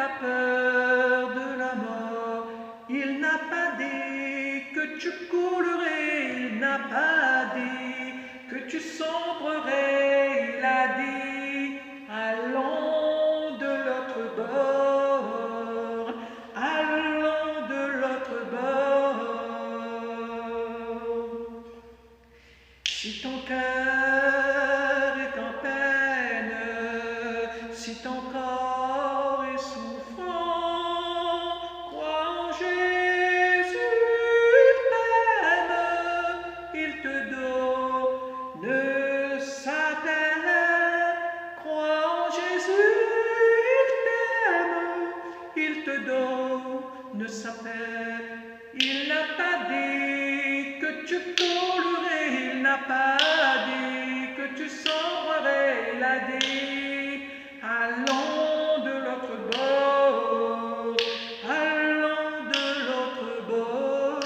pas peur de la mort. Il n'a pas dit que tu coulerais, il n'a pas dit que tu sombrerais. Il a dit, allons de l'autre bord, allons de l'autre bord. Si ton cœur est en peine, si ton corps est souffrant, crois en Jésus, il te donne sa paix. Crois en Jésus, il te donne sa paix. Il n'a pas dit que tu coulerais, il n'a pas dit que tu sombrerais, il a dit, allons de l'autre bord, allons de l'autre bord.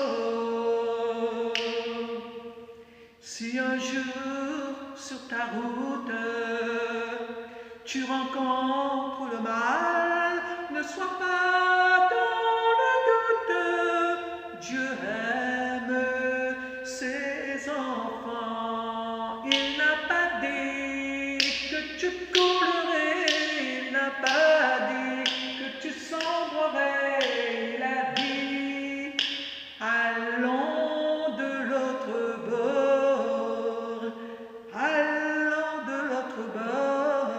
Si un jour sur ta route tu rencontres le mal, ne sois pas dans le doute. Dieu aime ses enfants. Il n'a pas dit que tu coulerais, il n'a pas dit que tu sombrerais. Il a dit, allons de l'autre bord, allons de l'autre bord.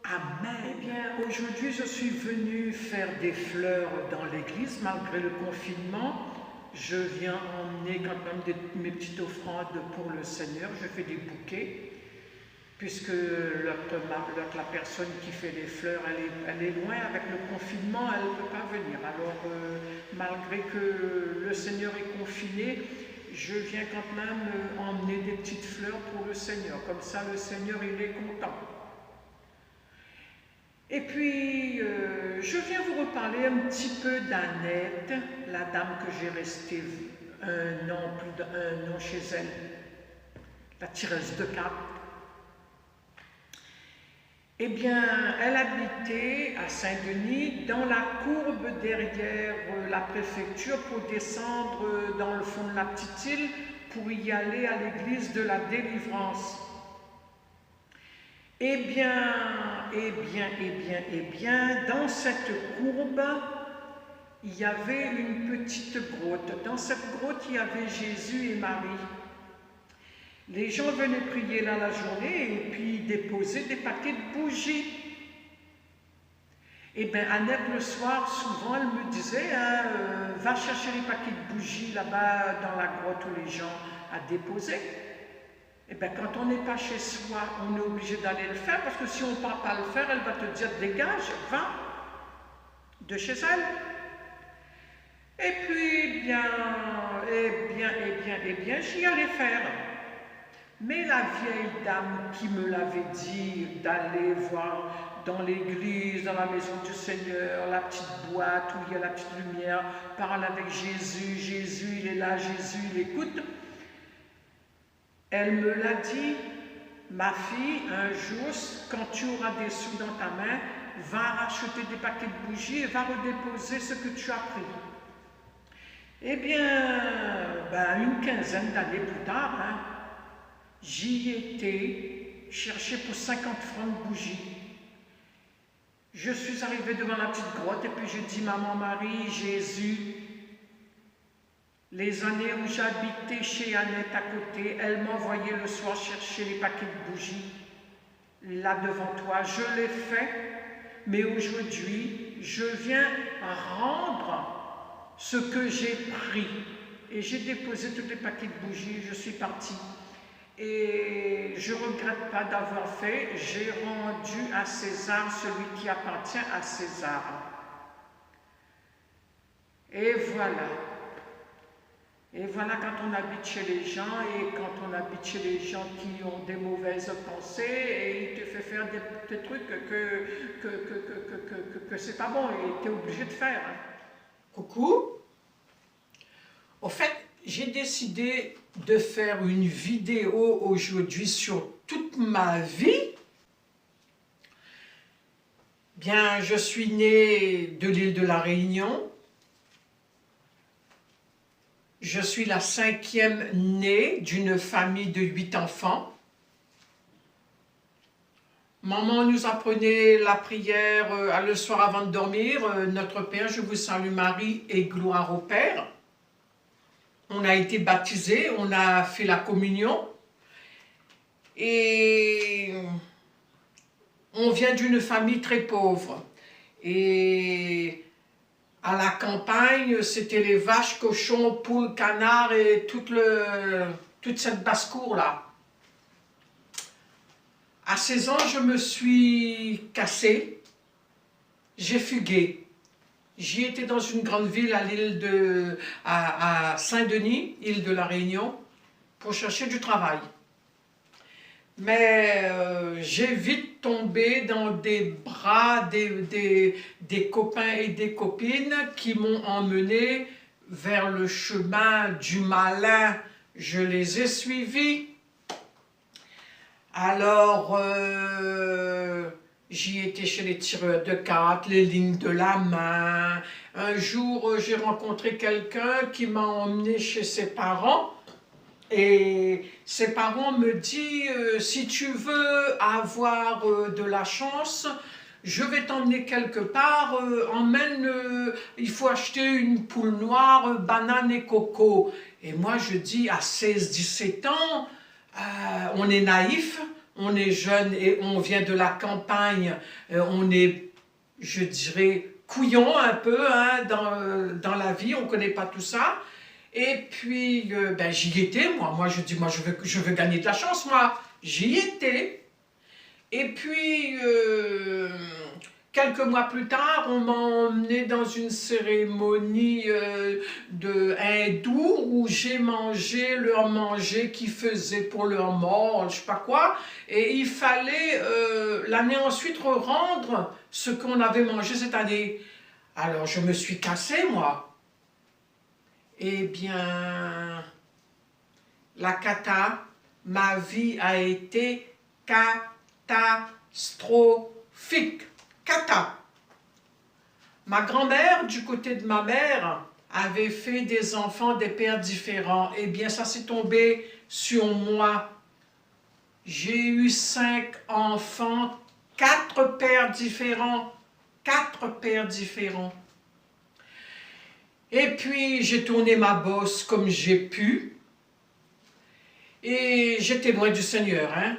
Amen. Eh bien, aujourd'hui, je suis venue faire des fleurs dans l'église, malgré le confinement. Je viens emmener quand même mes petites offrandes pour le Seigneur. Je fais des bouquets, puisque la personne qui fait les fleurs, elle est loin avec le confinement, elle ne peut pas venir. Alors, malgré que le Seigneur est confiné, je viens quand même emmener des petites fleurs pour le Seigneur. Comme ça, le Seigneur, il est content. Et puis, je viens vous reparler un petit peu d'Annette, la dame que j'ai restée plus d'1 an chez elle, la tireuse de cartes. Eh bien, elle habitait à Saint-Denis, dans la courbe derrière la préfecture, pour descendre dans le fond de la petite île, pour y aller à l'église de la Délivrance. Eh bien, dans cette courbe, il y avait une petite grotte. Dans cette grotte, il y avait Jésus et Marie. Les gens venaient prier là la journée et puis déposer des paquets de bougies. Eh bien, Annette, le soir, souvent, elle me disait, va chercher les paquets de bougies là-bas dans la grotte où les gens à déposer. Eh bien, quand on n'est pas chez soi, on est obligé d'aller le faire, parce que si on ne part pas le faire, elle va te dire, dégage, va de chez elle. Et puis, j'y allais faire. Mais la vieille dame qui me l'avait dit d'aller voir dans l'église, dans la maison du Seigneur, la petite boîte où il y a la petite lumière, parle avec Jésus, Jésus il est là, Jésus il écoute. Elle me l'a dit, ma fille, un jour, quand tu auras des sous dans ta main, va racheter des paquets de bougies et va redéposer ce que tu as pris. Eh bien, une quinzaine d'années plus tard, j'y étais chercher pour 50 francs de bougies. Je suis arrivée devant la petite grotte et puis j'ai dit, maman Marie, Jésus, les années où j'habitais chez Annette à côté, elle m'envoyait le soir chercher les paquets de bougies, là devant toi. Je l'ai fait, mais aujourd'hui, je viens rendre ce que j'ai pris. Et j'ai déposé tous les paquets de bougies, je suis partie. Et je ne regrette pas d'avoir fait, j'ai rendu à César celui qui appartient à César. Et voilà. Et voilà, quand on habite chez les gens, et quand on habite chez les gens qui ont des mauvaises pensées, et il te fait faire des trucs que c'est pas bon, et tu es obligé de faire. Coucou. Au fait, j'ai décidé de faire une vidéo aujourd'hui sur toute ma vie. Bien, je suis née de l'île de la Réunion. Je suis la 5e née d'une famille de 8 enfants. Maman nous apprenait la prière le soir avant de dormir. Notre Père, je vous salue Marie et gloire au Père. On a été baptisés, on a fait la communion. Et on vient d'une famille très pauvre. Et à la campagne, c'était les vaches, cochons, poules, canards et toute cette basse-cour-là. À 16 ans, je me suis cassée, j'ai fugué. J'y étais dans une grande ville à Saint-Denis, île de la Réunion, pour chercher du travail. Mais j'ai vite tombé dans des bras des copains et des copines qui m'ont emmené vers le chemin du malin. Je les ai suivis. Alors, j'y étais chez les tireurs de cartes, les lignes de la main. Un jour, j'ai rencontré quelqu'un qui m'a emmené chez ses parents. Et ses parents me disent, si tu veux avoir de la chance, je vais t'emmener quelque part, il faut acheter une poule noire, banane et coco. Et moi je dis, à 16-17 ans, on est naïf, on est jeune et on vient de la campagne, on est, je dirais, couillon un peu hein, dans la vie, on ne connaît pas tout ça. Et puis, ben, j'y étais, moi je dis, moi je veux gagner de la chance, moi, j'y étais. Et puis, quelques mois plus tard, on m'a emmené dans une cérémonie de hindoue où j'ai mangé leur manger qu'ils faisaient pour leur mort, je sais pas quoi. Et il fallait l'année ensuite rendre ce qu'on avait mangé cette année. Alors, je me suis cassée, moi. Eh bien, la cata, ma vie a été catastrophique. Cata. Ma grand-mère, du côté de ma mère, avait fait des enfants des pères différents. Eh bien, ça s'est tombé sur moi. J'ai eu 5 enfants, 4 pères différents. 4 pères différents. Et puis, j'ai tourné ma bosse comme j'ai pu. Et j'étais loin du Seigneur, hein,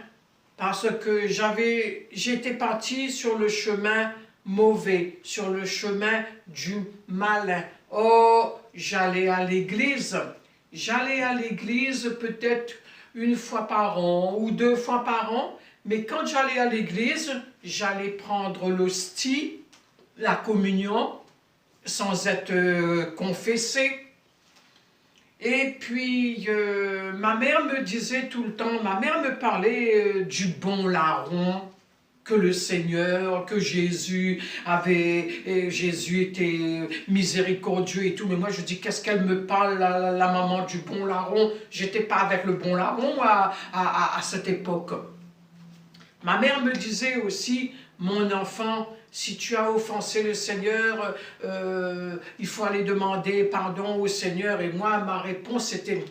parce que j'étais parti sur le chemin mauvais, sur le chemin du malin. Oh, j'allais à l'église. J'allais à l'église peut-être une fois par an ou 2 fois par an. Mais quand j'allais à l'église, j'allais prendre l'hostie, la communion, sans être confessé. Et puis, ma mère me disait tout le temps, ma mère me parlait du bon larron, que le Seigneur, que Jésus était miséricordieux et tout. Mais moi, je dis, qu'est-ce qu'elle me parle, la maman du bon larron? J'étais pas avec le bon larron à cette époque. Ma mère me disait aussi, mon enfant, si tu as offensé le Seigneur, il faut aller demander pardon au Seigneur. Et moi, ma réponse était,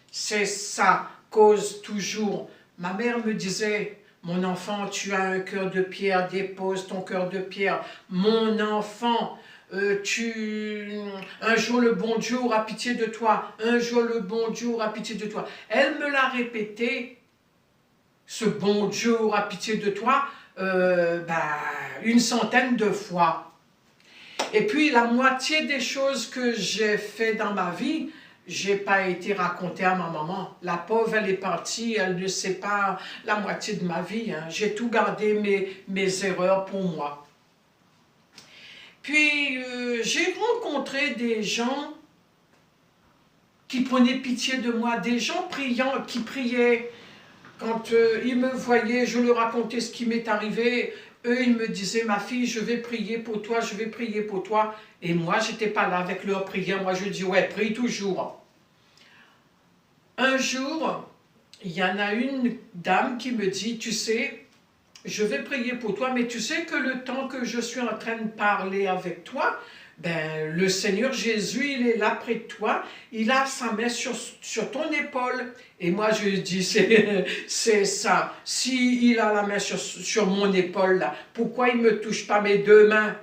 c'est ça, cause toujours. Ma mère me disait, mon enfant, tu as un cœur de pierre, dépose ton cœur de pierre. Mon enfant, un jour le bon Dieu aura pitié de toi. Un jour le bon Dieu aura pitié de toi. Elle me l'a répété, ce bon Dieu aura pitié de toi, une centaine de fois. Et puis la moitié des choses que j'ai fait dans ma vie, j'ai pas été racontée à ma maman. La pauvre, elle est partie, elle ne sait pas la moitié de ma vie. Hein. J'ai tout gardé mes erreurs pour moi. Puis j'ai rencontré des gens qui prenaient pitié de moi, des gens priants qui priaient. Quand ils me voyaient, je leur racontais ce qui m'est arrivé. Eux, ils me disaient, ma fille, je vais prier pour toi, je vais prier pour toi. Et moi, je n'étais pas là avec leur prière. Moi, je dis, ouais, prie toujours. Un jour, il y en a une dame qui me dit, tu sais, je vais prier pour toi, mais tu sais que le temps que je suis en train de parler avec toi, ben, le Seigneur Jésus, il est là près de toi, il a sa main sur ton épaule. Et moi, je lui dis, c'est ça. S'il a la main sur mon épaule, là, pourquoi il ne me touche pas mes deux mains?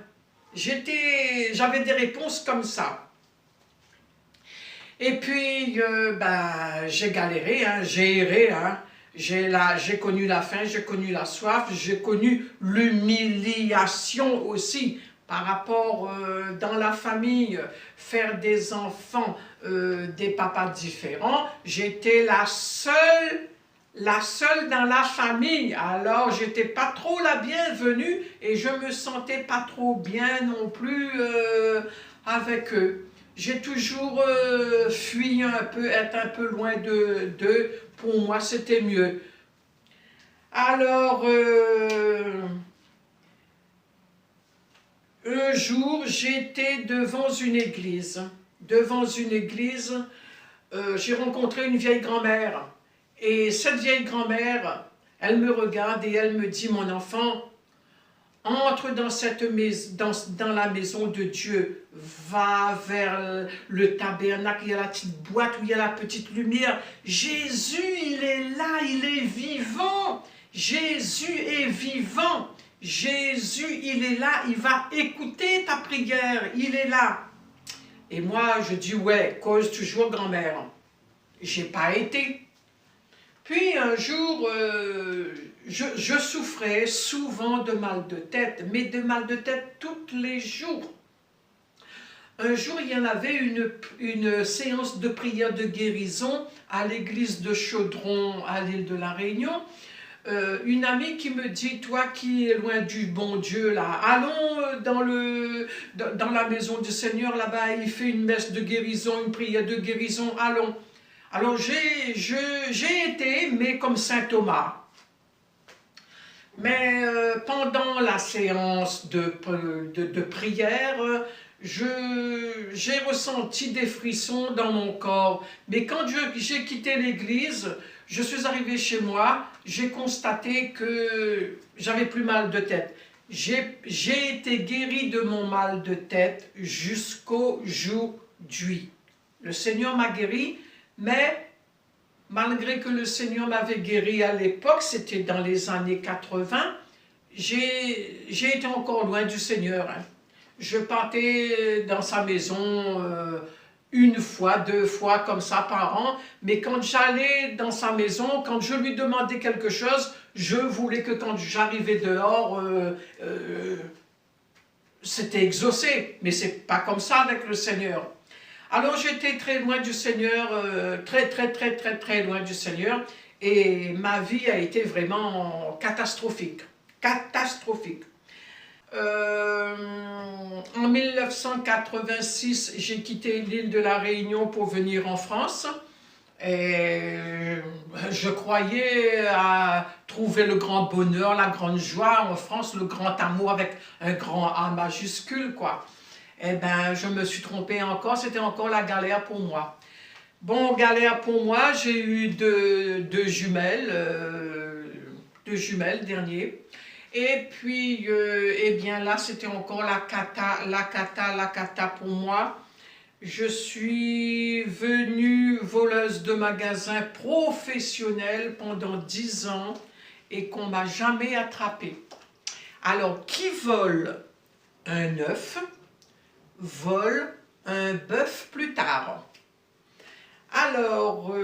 J'avais des réponses comme ça. Et puis, ben, j'ai galéré, hein, j'ai erré, hein. J'ai connu la faim, j'ai connu la soif, j'ai connu l'humiliation aussi par rapport dans la famille, faire des enfants, des papas différents. J'étais la seule dans la famille, alors j'étais pas trop la bienvenue et je me sentais pas trop bien non plus avec eux. J'ai toujours fui un peu, être un peu loin d'eux. Pour moi, c'était mieux. Alors, un jour, j'étais devant une église. Devant une église, j'ai rencontré une vieille grand-mère. Et cette vieille grand-mère, elle me regarde et elle me dit, mon enfant, entre dans la maison de Dieu, va vers le tabernacle, il y a la petite boîte où il y a la petite lumière. Jésus, il est là, il est vivant. Jésus est vivant. Jésus, il est là, il va écouter ta prière, il est là. Et moi, je dis, ouais, cause toujours grand-mère. J'ai pas été. Puis un jour, je souffrais souvent de mal de tête, mais de mal de tête tous les jours. Un jour, il y en avait une séance de prière de guérison à l'église de Chaudron, à l'île de la Réunion. Une amie qui me dit, toi qui es loin du bon Dieu, là, allons dans la maison du Seigneur, là-bas, il fait une messe de guérison, une prière de guérison, allons. Alors j'ai été, mais comme saint Thomas. Mais pendant la séance de prière, j'ai ressenti des frissons dans mon corps. Mais quand j'ai quitté l'église, je suis arrivé chez moi, j'ai constaté que j'avais plus mal de tête. J'ai été guéri de mon mal de tête jusqu'aujourd'hui. Le Seigneur m'a guéri, mais malgré que le Seigneur m'avait guéri à l'époque, c'était dans les années 80, j'ai été encore loin du Seigneur. Hein. Je partais dans sa maison une fois, deux fois, comme ça par an, mais quand j'allais dans sa maison, quand je lui demandais quelque chose, je voulais que quand j'arrivais dehors, c'était exaucé, mais c'est pas comme ça avec le Seigneur. Alors j'étais très loin du Seigneur, très loin du Seigneur, et ma vie a été vraiment catastrophique, catastrophique. En 1986, j'ai quitté l'île de la Réunion pour venir en France, et je croyais à trouver le grand bonheur, la grande joie en France, le grand amour avec un grand A majuscule, quoi. Eh bien, je me suis trompée encore, c'était encore la galère pour moi. Bon, galère pour moi, j'ai eu deux jumelles dernier. Et puis, eh bien là, c'était encore la cata pour moi. Je suis venue voleuse de magasin professionnelle pendant 10 ans et qu'on ne m'a jamais attrapée. Alors, qui vole un œuf vole un bœuf plus tard. Alors,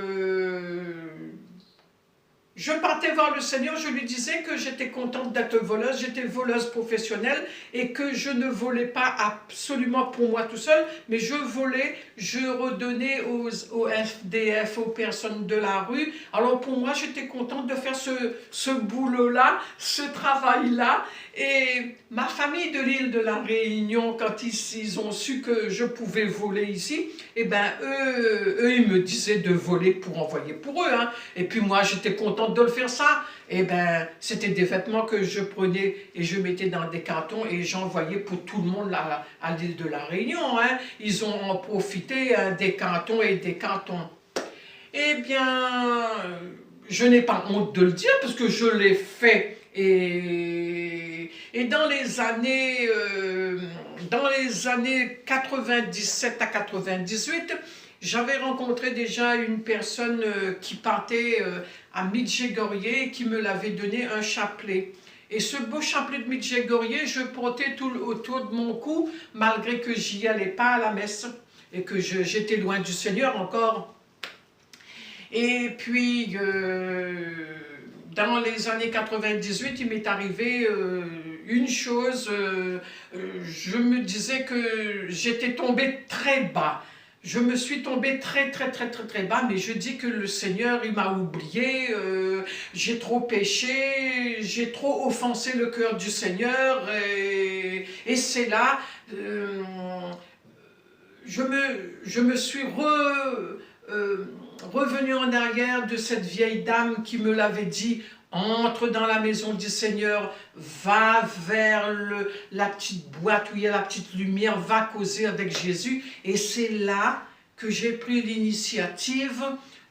je partais voir le Seigneur, je lui disais que j'étais contente d'être voleuse, j'étais voleuse professionnelle et que je ne volais pas absolument pour moi tout seul, mais je volais, je redonnais aux SDF, aux personnes de la rue. Alors pour moi, j'étais contente de faire ce boulot-là, ce travail-là. Et ma famille de l'île de la Réunion, quand ils ont su que je pouvais voler ici, eh ben eux, ils me disaient de voler pour envoyer pour eux. Hein. Et puis moi, j'étais contente de le faire ça. Eh ben, c'était des vêtements que je prenais et je mettais dans des cartons et j'envoyais pour tout le monde là, à l'île de la Réunion. Hein. Ils ont en profité hein, des cantons et des cantons. Eh bien, je n'ai pas honte de le dire parce que je l'ai fait. Et dans les années 97 à 98, j'avais rencontré déjà une personne qui partait à Medjugorje qui me l'avait donné un chapelet. Et ce beau chapelet de Medjugorje, je portais tout autour de mon cou, malgré que j'y allais pas à la messe et que j'étais loin du Seigneur encore. Et puis, dans les années 98, il m'est arrivé une chose, je me disais que j'étais tombée très bas. Je me suis tombée très bas, mais je dis que le Seigneur, il m'a oublié, j'ai trop péché, j'ai trop offensé le cœur du Seigneur, et c'est là, je me suis revenu en arrière de cette vieille dame qui me l'avait dit: entre dans la maison du Seigneur, va vers la petite boîte où il y a la petite lumière, va causer avec Jésus. Et c'est là que j'ai pris l'initiative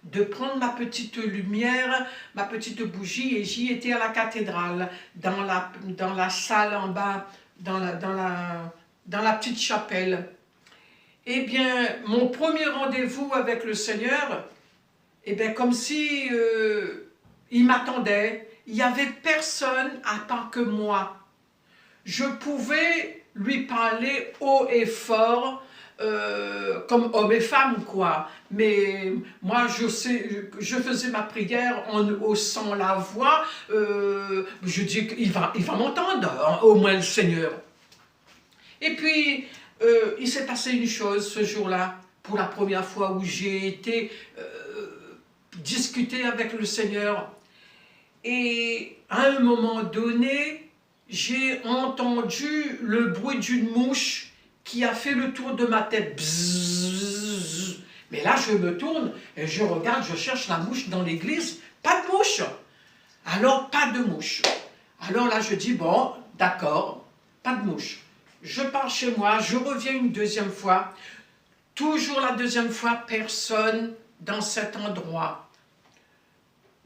de prendre ma petite lumière, ma petite bougie, et j'y étais à la cathédrale, dans la salle en bas, dans la petite chapelle. Eh bien, mon premier rendez-vous avec le Seigneur, eh bien, comme si il m'attendait, il n'y avait personne à part que moi. Je pouvais lui parler haut et fort, comme homme et femme, quoi. Mais moi, je faisais ma prière en haussant la voix. Je dis qu'il va m'entendre, hein, au moins le Seigneur. Et puis, il s'est passé une chose ce jour-là, pour la première fois où j'ai été discuter avec le Seigneur. Et à un moment donné, j'ai entendu le bruit d'une mouche qui a fait le tour de ma tête. Bzzz. Mais là, je me tourne et je regarde, je cherche la mouche dans l'église. Pas de mouche. Alors, pas de mouche. Alors là, je dis, bon, d'accord, pas de mouche. Je pars chez moi, je reviens une deuxième fois. Toujours la deuxième fois, personne dans cet endroit.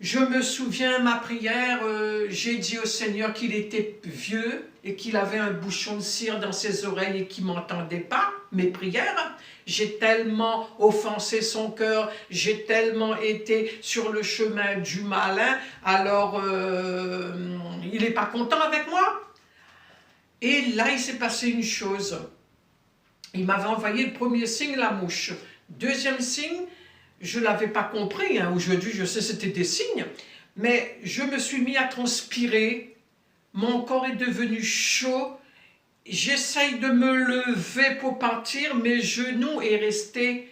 Je me souviens, ma prière, j'ai dit au Seigneur qu'il était vieux et qu'il avait un bouchon de cire dans ses oreilles et qu'il ne m'entendait pas, mes prières. J'ai tellement offensé son cœur, j'ai tellement été sur le chemin du malin, alors il n'est pas content avec moi. Et là, il s'est passé une chose. Il m'avait envoyé le premier signe, la mouche. Deuxième signe, je ne l'avais pas compris, hein. Aujourd'hui je sais c'était des signes, mais je me suis mis à transpirer, mon corps est devenu chaud, j'essaye de me lever pour partir, mes genoux est resté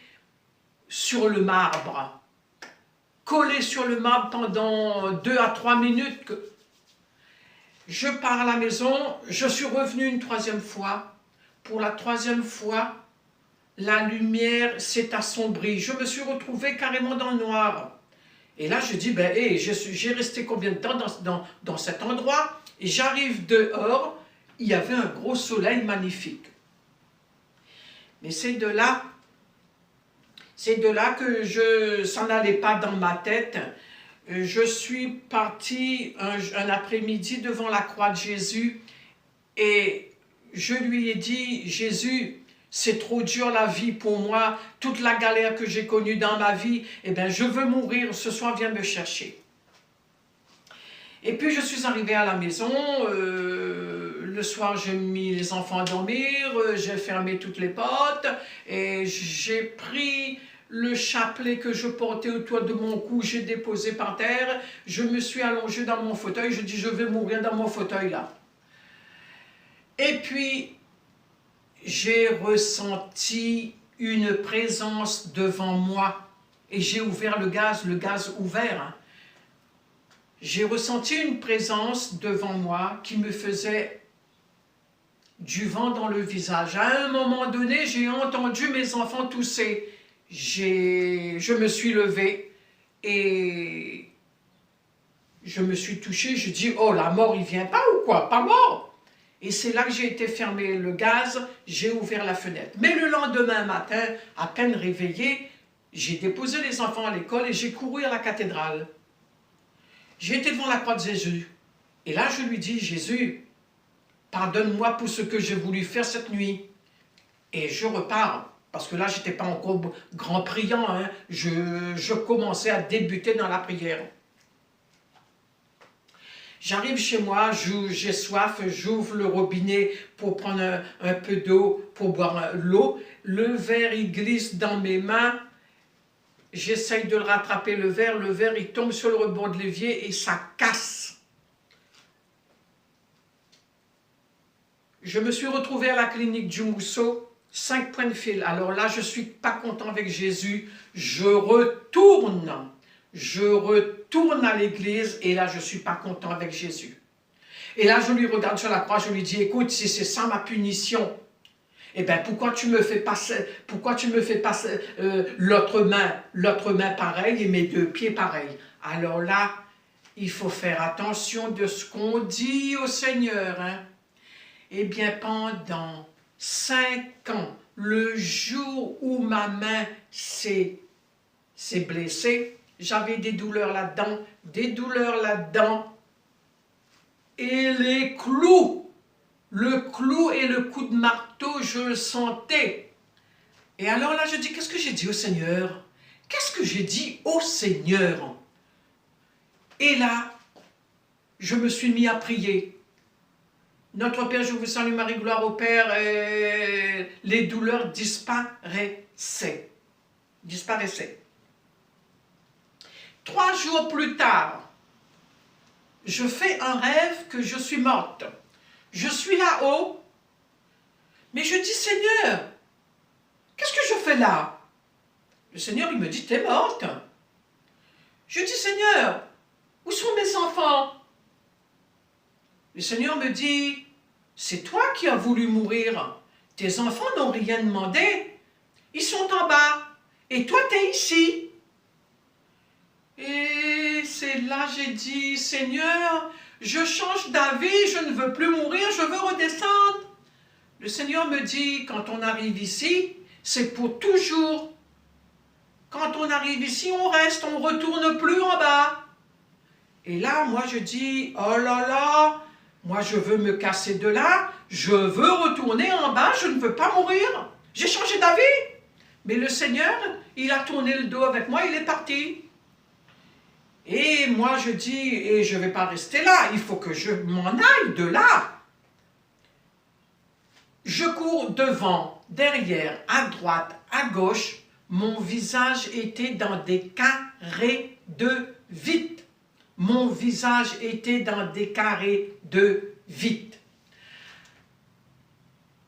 sur le marbre, collé sur le marbre pendant 2 à 3 minutes. Je pars à la maison, je suis revenu une troisième fois, pour la troisième fois, la lumière s'est assombrie. Je me suis retrouvé carrément dans le noir. Et là, je dis, ben, hey, j'ai resté combien de temps dans cet endroit? Et j'arrive dehors, il y avait un gros soleil magnifique. Mais c'est de là que ça n'allait pas dans ma tête. Je suis parti un après-midi devant la croix de Jésus et je lui ai dit, Jésus, c'est trop dur la vie pour moi, toute la galère que j'ai connue dans ma vie, eh bien je veux mourir, ce soir viens me chercher. Et puis je suis arrivé à la maison, le soir j'ai mis les enfants à dormir, j'ai fermé toutes les portes et j'ai pris le chapelet que je portais autour de mon cou, j'ai déposé par terre, je me suis allongé dans mon fauteuil, je dis je vais mourir dans mon fauteuil là. Et puis j'ai ressenti une présence devant moi et j'ai ouvert le gaz ouvert. Hein. J'ai ressenti une présence devant moi qui me faisait du vent dans le visage. À un moment donné, j'ai entendu mes enfants tousser. Je me suis levé et je me suis touché. Je dis, oh, la mort, il vient pas ou quoi? Pas mort. Et c'est là que j'ai été fermer le gaz, j'ai ouvert la fenêtre. Mais le lendemain matin, à peine réveillé, j'ai déposé les enfants à l'école et j'ai couru à la cathédrale. J'ai été devant la croix de Jésus. Et là, je lui dis, Jésus, pardonne-moi pour ce que j'ai voulu faire cette nuit. Et je repars, parce que là, je n'étais pas encore grand priant, hein. Je commençais à débuter dans la prière. J'arrive chez moi, j'ai soif, j'ouvre le robinet pour prendre un peu d'eau, pour boire l'eau. Le verre, il glisse dans mes mains. J'essaye de le rattraper, le verre, il tombe sur le rebord de l'évier et ça casse. Je me suis retrouvé à la clinique du Mousseau, 5 points de fil. Alors là, je ne suis pas content avec Jésus. Je retourne à l'église et là, je ne suis pas content avec Jésus. Et là, je lui regarde sur la croix, je lui dis, écoute, si c'est ça ma punition, eh bien, pourquoi tu me fais passer l'autre main pareille et mes 2 pieds pareils? Alors là, il faut faire attention de ce qu'on dit au Seigneur, hein. Eh bien, pendant 5 ans, le jour où ma main s'est blessée, j'avais des douleurs là-dedans, et les clous, le clou et le coup de marteau, je le sentais. Et alors là, je dis, qu'est-ce que j'ai dit au Seigneur? Qu'est-ce que j'ai dit au Seigneur? Et là, je me suis mis à prier. Notre Père, je vous salue Marie, gloire au Père, et les douleurs disparaissaient. 3 jours plus tard, je fais un rêve que je suis morte. Je suis là-haut, mais je dis, Seigneur, qu'est-ce que je fais là? Le Seigneur, il me dit, t'es morte. Je dis, Seigneur, où sont mes enfants? Le Seigneur me dit, c'est toi qui as voulu mourir. Tes enfants n'ont rien demandé. Ils sont en bas. Et toi, tu es ici. Et c'est là j'ai dit, Seigneur, je change d'avis, je ne veux plus mourir, je veux redescendre. Le Seigneur me dit, quand on arrive ici, c'est pour toujours. Quand on arrive ici, on reste, on ne retourne plus en bas. Et là, moi, je dis, oh là là, moi, je veux me casser de là, je veux retourner en bas, je ne veux pas mourir. J'ai changé d'avis. Mais le Seigneur, il a tourné le dos avec moi, il est parti. Et moi, je dis, et je ne vais pas rester là, il faut que je m'en aille de là. Je cours devant, derrière, à droite, à gauche. Mon visage était dans des carrés de vide. Mon visage était dans des carrés de vide.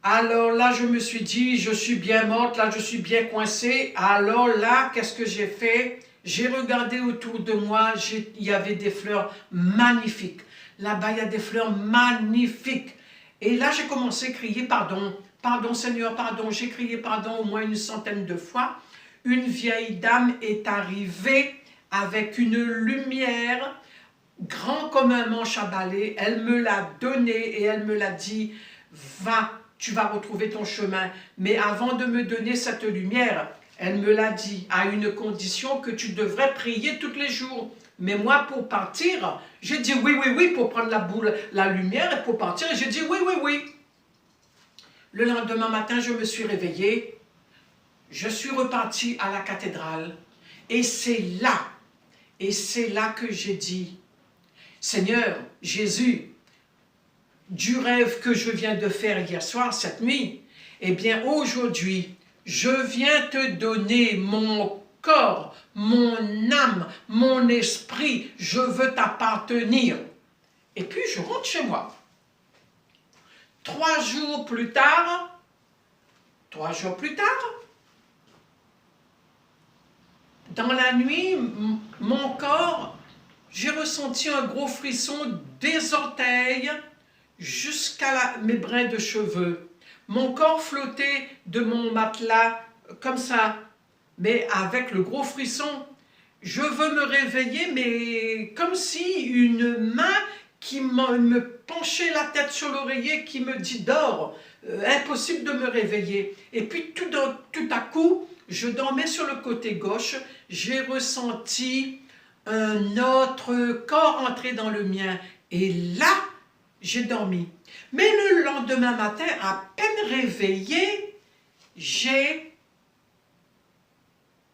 Alors là, je me suis dit, je suis bien morte, là, je suis bien coincée. Alors là, qu'est-ce que j'ai fait? J'ai regardé autour de moi, il y avait des fleurs magnifiques. Là-bas, il y a des fleurs magnifiques. Et là, j'ai commencé à crier pardon. Pardon Seigneur, pardon. J'ai crié pardon au moins une centaine de fois. Une vieille dame est arrivée avec une lumière grand comme un manche à balai. Elle me l'a donnée et elle me l'a dit, va, tu vas retrouver ton chemin. Mais avant de me donner cette lumière, elle me l'a dit, à une condition que tu devrais prier tous les jours. Mais moi, pour partir, j'ai dit oui, oui, oui, pour prendre la lumière et pour partir, j'ai dit oui, oui, oui. Le lendemain matin, je me suis réveillée, je suis repartie à la cathédrale et c'est là que j'ai dit, Seigneur, Jésus, du rêve que je viens de faire hier soir, cette nuit, eh bien aujourd'hui, je viens te donner mon corps, mon âme, mon esprit, je veux t'appartenir. Et puis je rentre chez moi. 3 jours plus tard, dans la nuit, mon corps, j'ai ressenti un gros frisson des orteils jusqu'à mes brins de cheveux. Mon corps flottait de mon matelas comme ça, mais avec le gros frisson. Je veux me réveiller, mais comme si une main qui me penchait la tête sur l'oreiller, qui me dit « dors ». Impossible de me réveiller. Et puis tout à coup, je dormais sur le côté gauche, j'ai ressenti un autre corps entrer dans le mien Et là, j'ai dormi. Mais le lendemain matin, à peine réveillé, j'ai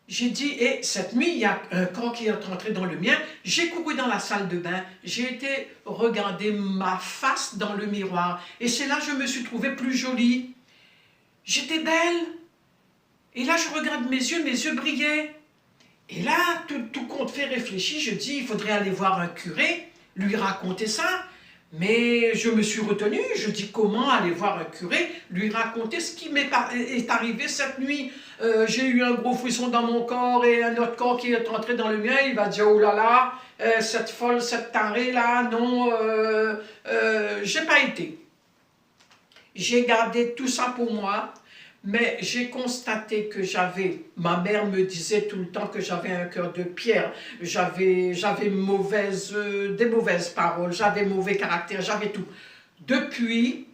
dit, et cette nuit, il y a un corps qui est entré dans le mien. J'ai couru dans la salle de bain. J'ai été regarder ma face dans le miroir. Et c'est là que je me suis trouvée plus jolie. J'étais belle. Et là, je regarde mes yeux brillaient. Et là, tout compte fait réfléchi, je dis, il faudrait aller voir un curé, lui raconter ça. Mais je me suis retenue, je dis, comment aller voir un curé, lui raconter ce qui est arrivé cette nuit. J'ai eu un gros frisson dans mon corps et un autre corps qui est entré dans le mien, il va dire, oh là là, cette folle, cette tarée là, non, j'ai pas été. J'ai gardé tout ça pour moi. Mais j'ai constaté que ma mère me disait tout le temps que j'avais un cœur de pierre, j'avais des mauvaises paroles, j'avais mauvais caractère, j'avais tout. Depuis,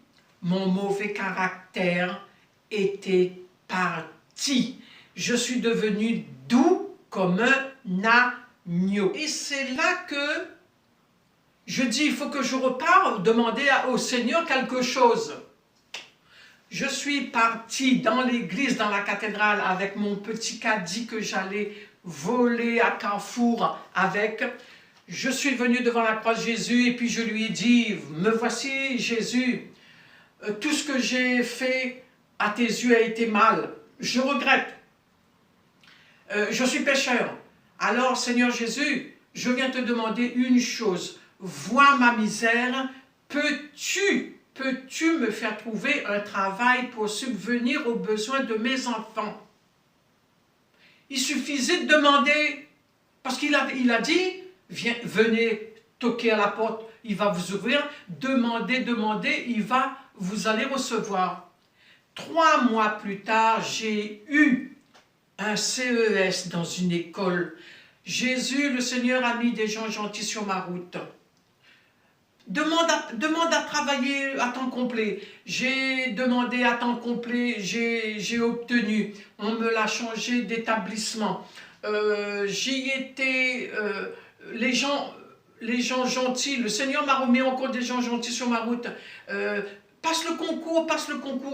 mon mauvais caractère était parti. Je suis devenue doux comme un agneau. Et c'est là que je dis, il faut que je reparte demander au Seigneur quelque chose. Je suis partie dans l'église, dans la cathédrale, avec mon petit caddie que j'allais voler à Carrefour avec. Je suis venue devant la croix de Jésus et puis je lui ai dit, me voici Jésus, tout ce que j'ai fait à tes yeux a été mal, je regrette, je suis pécheur. Alors Seigneur Jésus, je viens te demander une chose, vois ma misère, peux-tu me faire trouver un travail pour subvenir aux besoins de mes enfants? Il suffisait de demander, parce qu'il a dit, venez toquer à la porte, il va vous ouvrir, demandez, vous allez recevoir. 3 mois plus tard, j'ai eu un CES dans une école. Jésus, le Seigneur, a mis des gens gentils sur ma route. Demande à travailler à temps complet. J'ai demandé à temps complet, j'ai obtenu. On me l'a changé d'établissement. J'y étais, les gens gentils, le Seigneur m'a remis encore des gens gentils sur ma route. Passe le concours.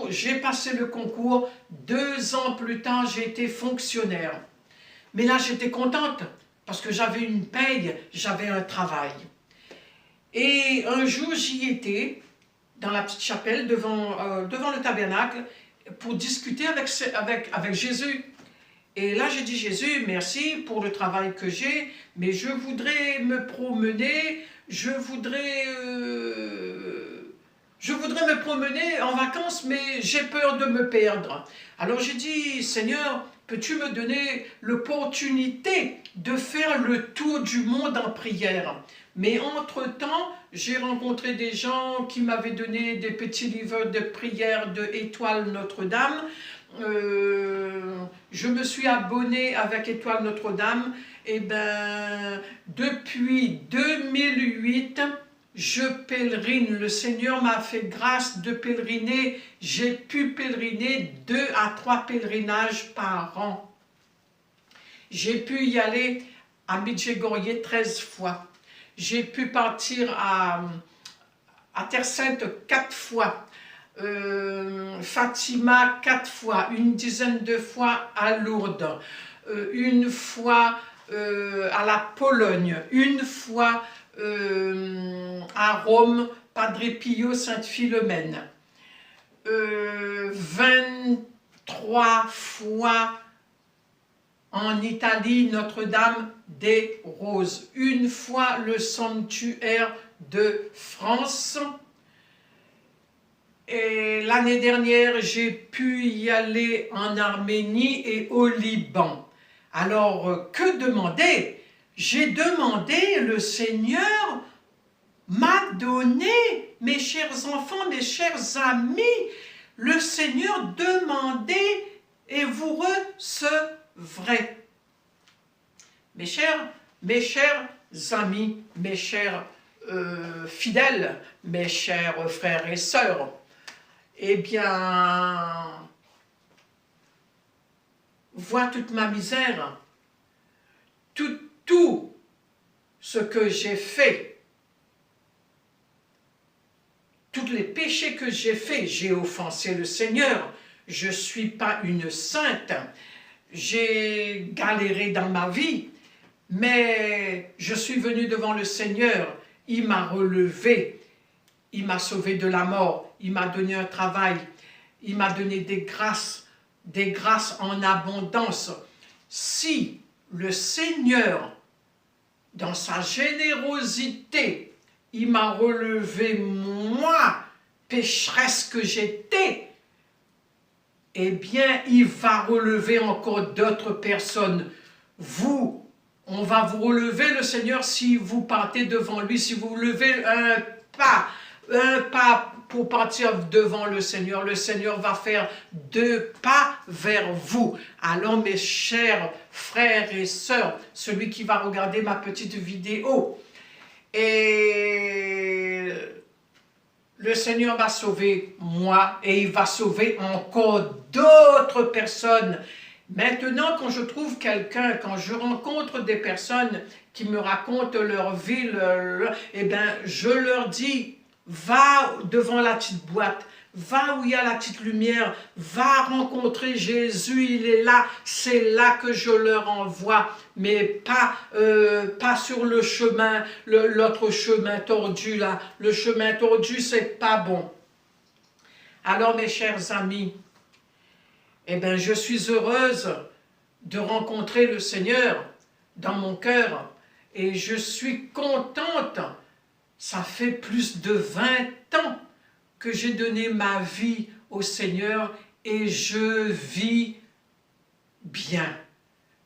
J'ai passé le concours. 2 ans plus tard, j'ai été fonctionnaire. Mais là, j'étais contente parce que j'avais une paye, j'avais un travail. Et un jour, j'y étais, dans la petite chapelle, devant le tabernacle, pour discuter avec Jésus. Et là, j'ai dit, Jésus, merci pour le travail que j'ai, mais je voudrais me promener, je voudrais me promener en vacances, mais j'ai peur de me perdre. Alors j'ai dit, Seigneur, peux-tu me donner l'opportunité de faire le tour du monde en prière? Mais entre-temps, j'ai rencontré des gens qui m'avaient donné des petits livres de prière de Étoile Notre-Dame. Je me suis abonnée avec Étoile Notre-Dame. Et depuis 2008, je pèlerine. Le Seigneur m'a fait grâce de pèleriner. J'ai pu pèleriner 2 à 3 pèlerinages par an. J'ai pu y aller à Medjugorje 13 fois. J'ai pu partir à Terre Sainte 4 fois, Fatima 4 fois, une dizaine de fois à Lourdes, une fois à la Pologne, une fois à Rome, Padre Pio Sainte-Philomène, 23 fois en Italie, Notre-Dame des Roses, une fois le sanctuaire de France. Et l'année dernière, j'ai pu y aller en Arménie et au Liban. Alors, que demander? J'ai demandé, le Seigneur m'a donné, mes chers enfants, mes chers amis, le Seigneur demandait et vous recevrez. Mes chers amis, mes chers fidèles, mes chers frères et sœurs, eh bien, vois toute ma misère, tout ce que j'ai fait tous les péchés que j'ai faits, j'ai offensé le Seigneur. Je ne suis pas une sainte. J'ai galéré dans ma vie, mais je suis venu devant le Seigneur. Il m'a relevé. Il m'a sauvé de la mort. Il m'a donné un travail. Il m'a donné des grâces en abondance. Si le Seigneur, dans sa générosité, il m'a relevé, moi, pécheresse que j'étais, eh bien, il va relever encore d'autres personnes. Vous, on va vous relever, le Seigneur, si vous partez devant lui, si vous levez un pas pour partir devant le Seigneur va faire 2 pas vers vous. Alors, mes chers frères et sœurs, celui qui va regarder ma petite vidéo, et le Seigneur m'a sauvé moi et il va sauver encore d'autres personnes. Maintenant, quand je trouve quelqu'un, quand je rencontre des personnes qui me racontent leur vie, eh bien, je leur dis, va devant la petite boîte, va où il y a la petite lumière, va rencontrer Jésus, il est là, c'est là que je leur envoie, mais pas sur le chemin, l'autre chemin tordu là. Le chemin tordu, c'est pas bon. Alors mes chers amis, eh bien je suis heureuse de rencontrer le Seigneur dans mon cœur et je suis contente. Ça fait plus de 20 ans que j'ai donné ma vie au Seigneur et je vis bien.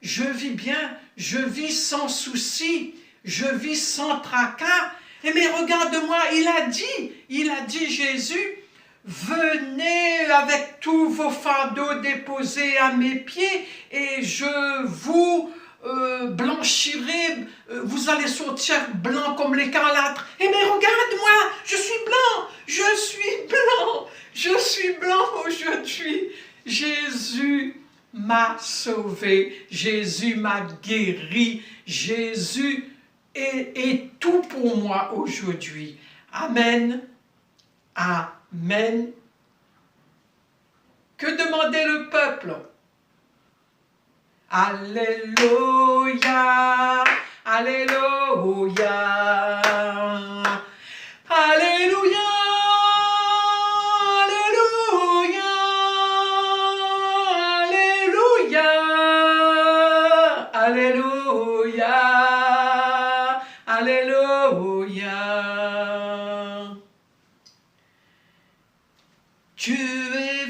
Je vis bien, je vis sans souci, je vis sans tracas. Et mais regarde-moi, il a dit Jésus, venez avec tous vos fardeaux déposés à mes pieds et je vous blanchirai, vous allez sortir blanc comme l'écarlate. Eh mais regarde-moi, je suis blanc aujourd'hui. Jésus m'a sauvé, Jésus m'a guéri, Jésus est tout pour moi aujourd'hui. Amen, amen. Que demandait le peuple? Alléluia, alléluia, alléluia, alléluia, alléluia, alléluia, alléluia. Tu es